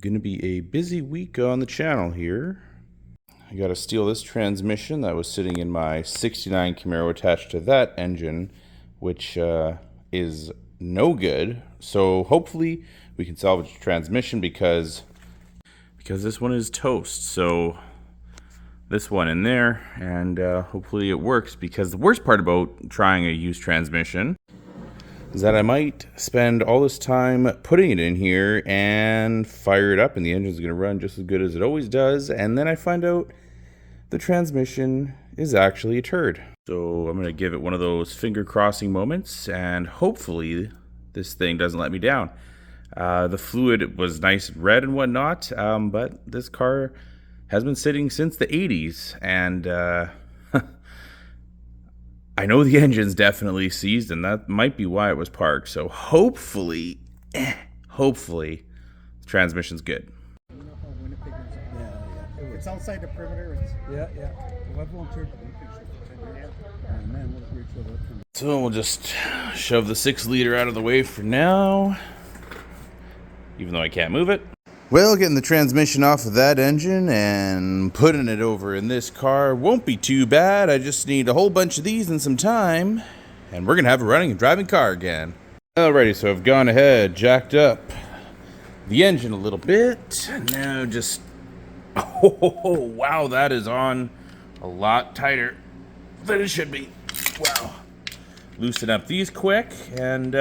Gonna be a busy week on the channel here. I gotta steal this transmission that was sitting in my 69 Camaro attached to that engine, which is no good. So hopefully we can salvage the transmission because this one is toast. So this one in there, and hopefully it works, because the worst part about trying a used transmission is that I might spend all this time putting it in here and fire it up, and the engine's going to run just as good as it always does, and then I find out the transmission is actually a turd. So I'm going to give it one of those finger crossing moments, and hopefully this thing doesn't let me down. The fluid was nice red and whatnot, but this car has been sitting since the 80s, and I know the engine's definitely seized, and that might be why it was parked. So hopefully, the transmission's good. You know how Winnipeg is? Yeah. It's outside the perimeter. Yeah. Well, I've volunteered to Winnipeg for 10 years. Oh, man, what a great show that can be. So we'll just shove the 6-liter out of the way for now, even though I can't move it. Well, getting the transmission off of that engine and putting it over in this car won't be too bad. I just need a whole bunch of these and some time, and we're going to have a running and driving car again. Alrighty, so I've gone ahead, jacked up the engine a little bit. Now just, oh, wow, that is on a lot tighter than it should be. Wow. Loosen up these quick, and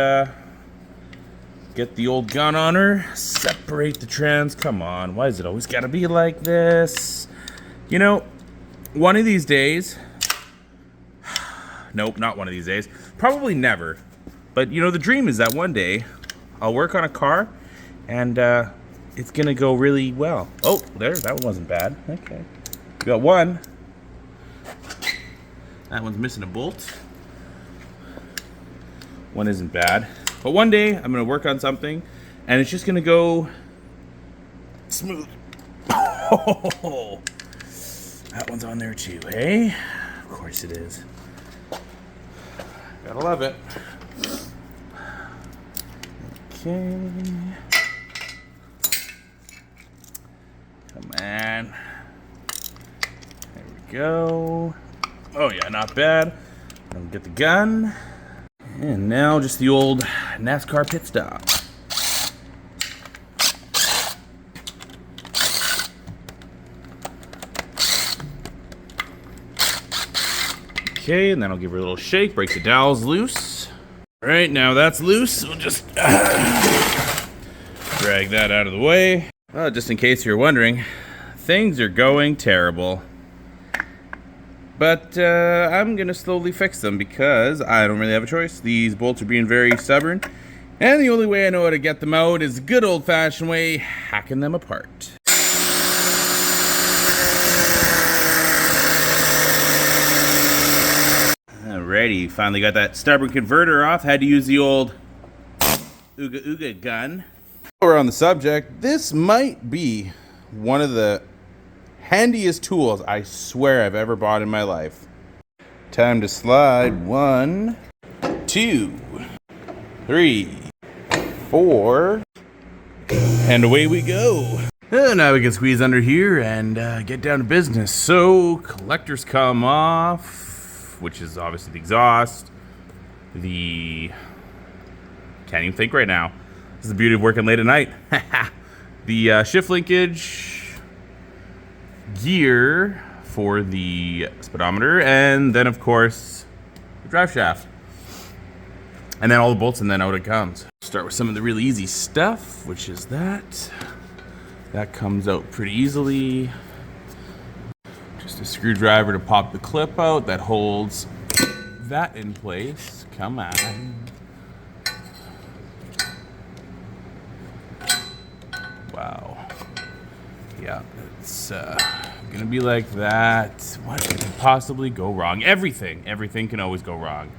get the old gun on her, separate the trans. Come on, why is it always gotta be like this? You know, one of these days, nope, not one of these days, probably never, but you know, the dream is that one day I'll work on a car and it's gonna go really well. Oh, there, that one wasn't bad. Okay, we got one. That one's missing a bolt. One isn't bad. But one day, I'm going to work on something, and it's just going to go smooth. Oh, that one's on there too, hey? Of course it is. Gotta love it. Okay. Come on. There we go. Oh yeah, not bad. I'll get the gun. And now just the old NASCAR pit stop. Okay, and then I'll give her a little shake, break the dowels loose. All right, now that's loose. We'll just drag that out of the way. Well, just in case you're wondering, things are going terrible. But I'm going to slowly fix them because I don't really have a choice. These bolts are being very stubborn. And the only way I know how to get them out is the good old-fashioned way, hacking them apart. Alrighty, finally got that stubborn converter off. Had to use the old Ooga Ooga gun. While we're on the subject, this might be one of the handiest tools I swear I've ever bought in my life. Time to slide. 1, 2, 3, 4, and away we go. Now we can squeeze under here and get down to business. So collectors come off, which is obviously the exhaust. Can't even think right now. This is the beauty of working late at night. The shift linkage, gear for the speedometer, and then of course the drive shaft, and then all the bolts, and then out it comes. Start with some of the really easy stuff, which is that comes out pretty easily. Just a screwdriver to pop the clip out that holds that in place. Come on. Wow. Yeah, it's gonna be like that. What could possibly go wrong? Everything can always go wrong.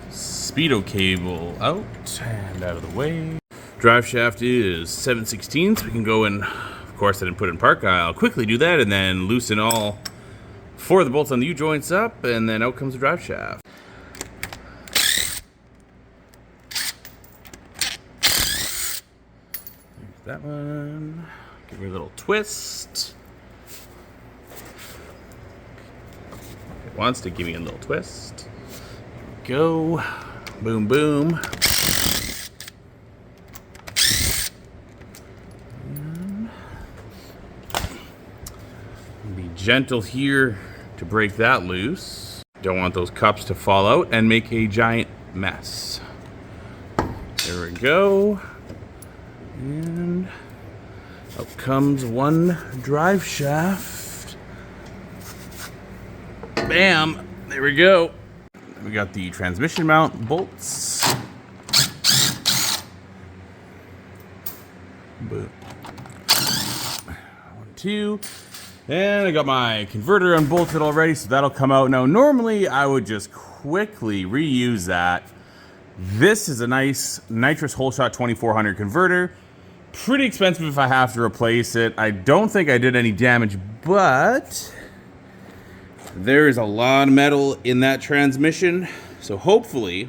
Speedo cable out and out of the way. Drive shaft is 7/16, so we can go in. Of course, I didn't put it in park. I'll quickly do that and then loosen all 4 of the bolts on the U-joints up, and then out comes the drive shaft. that one. Give it a little twist. It wants to give me a little twist. Here we go. Boom, boom. Be gentle here to break that loose. Don't want those cups to fall out and make a giant mess. There we go. And up comes one drive shaft. Bam! There we go. We got the transmission mount bolts. Boom. 1, 2. And I got my converter unbolted already, so that'll come out. Now, normally I would just quickly reuse that. This is a nice nitrous whole shot 2400 converter. Pretty expensive if I have to replace it. I don't think I did any damage, but there is a lot of metal in that transmission. So hopefully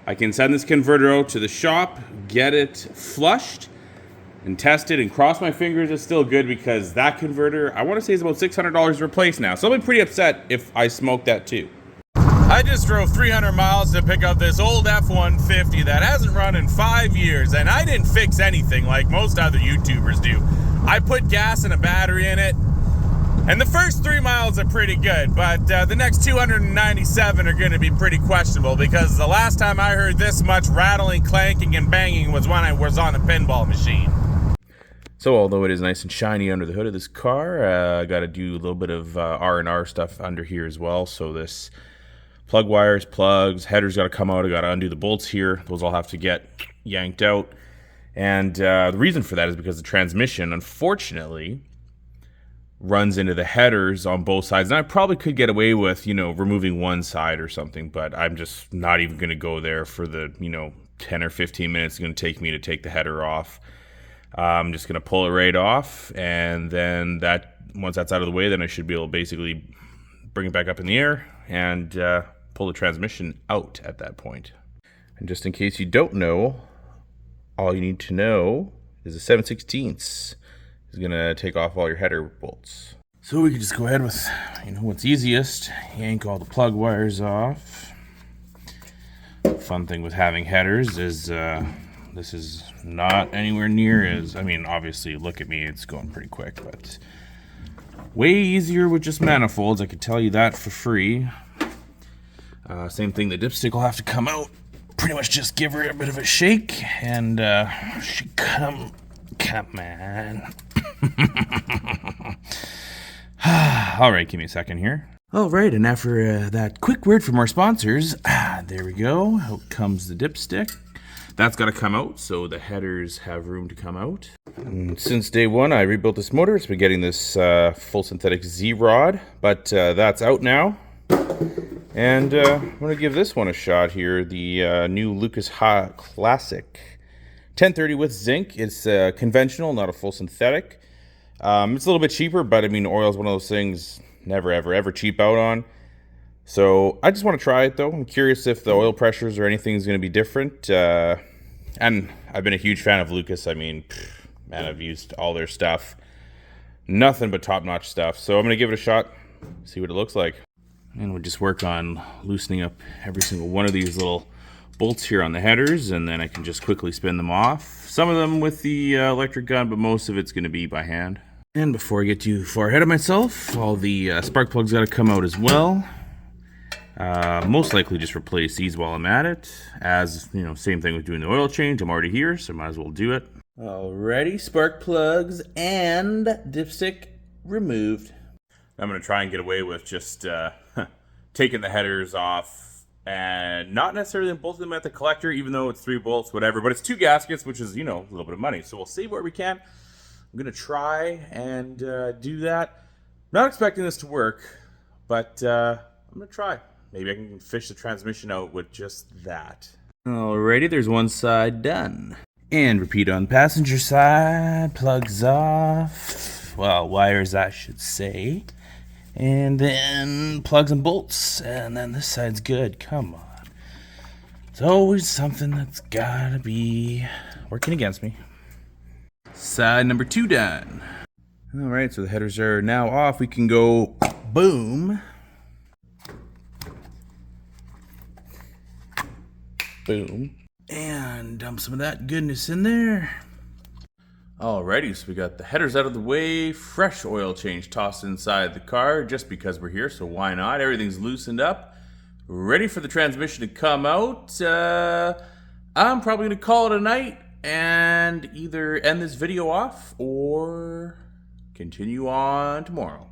I can send this converter out to the shop, get it flushed, and test it, and cross my fingers it's still good, because that converter, I want to say, is about $600 to replace now. So I'll be pretty upset if I smoke that too. I just drove 300 miles to pick up this old F-150 that hasn't run in 5 years, and I didn't fix anything like most other YouTubers do. I put gas and a battery in it, and the first 3 miles are pretty good, but the next 297 are going to be pretty questionable, because the last time I heard this much rattling, clanking, and banging was when I was on a pinball machine. So although it is nice and shiny under the hood of this car, I got to do a little bit of R&R stuff under here as well. So this plug wires, plugs, headers got to come out. I got to undo the bolts here. Those all have to get yanked out. And the reason for that is because the transmission, unfortunately, runs into the headers on both sides. And I probably could get away with, removing one side or something, but I'm just not even going to go there for the, 10 or 15 minutes it's going to take me to take the header off. I'm just going to pull it right off, and then once that's out of the way, then I should be able to basically bring it back up in the air and pull the transmission out at that point. And just in case you don't know, all you need to know is the 7/16 is going to take off all your header bolts. So we can just go ahead with, what's easiest, yank all the plug wires off. Fun thing with having headers is this is not anywhere near as, obviously, look at me, it's going pretty quick, but way easier with just manifolds, I can tell you that for free. Same thing, the dipstick will have to come out. Pretty much just give her a bit of a shake, and she come on. All right, give me a second here. All right, and after that quick word from our sponsors, there we go. Out comes the dipstick. That's got to come out, so the headers have room to come out. And since day one, I rebuilt this motor. It's been getting this full synthetic Z-rod, but that's out now. And I'm going to give this one a shot here, the new Lucas Classic 1030 with zinc. It's conventional, not a full synthetic. It's a little bit cheaper, but oil is one of those things never, ever, ever cheap out on. So I just want to try it, though. I'm curious if the oil pressures or anything is going to be different. And I've been a huge fan of Lucas. I've used all their stuff. Nothing but top-notch stuff. So I'm going to give it a shot, see what it looks like. And we'll just work on loosening up every single one of these little bolts here on the headers, and then I can just quickly spin them off. Some of them with the electric gun, but most of it's going to be by hand. And before I get too far ahead of myself, all the spark plugs got to come out as well. Most likely just replace these while I'm at it. As, same thing with doing the oil change. I'm already here, so might as well do it. Alrighty, spark plugs and dipstick removed. I'm going to try and get away with just taking the headers off and not necessarily bolting them at the collector, even though it's 3 bolts, whatever. But it's 2 gaskets, which is, a little bit of money. So we'll save where we can. I'm going to try and do that. Not expecting this to work, but I'm going to try. Maybe I can fish the transmission out with just that. Alrighty, there's one side done. And repeat on passenger side. Plugs off. Well, wires, I should say. And then plugs and bolts. And then this side's good. Come on. It's always something that's gotta be working against me. Side number 2 done. All right, so the headers are now off. We can go boom. Boom. And dump some of that goodness in there. Alrighty, so we got the headers out of the way, fresh oil change tossed inside the car just because we're here, so why not? Everything's loosened up, ready for the transmission to come out. I'm probably going to call it a night and either end this video off or continue on tomorrow.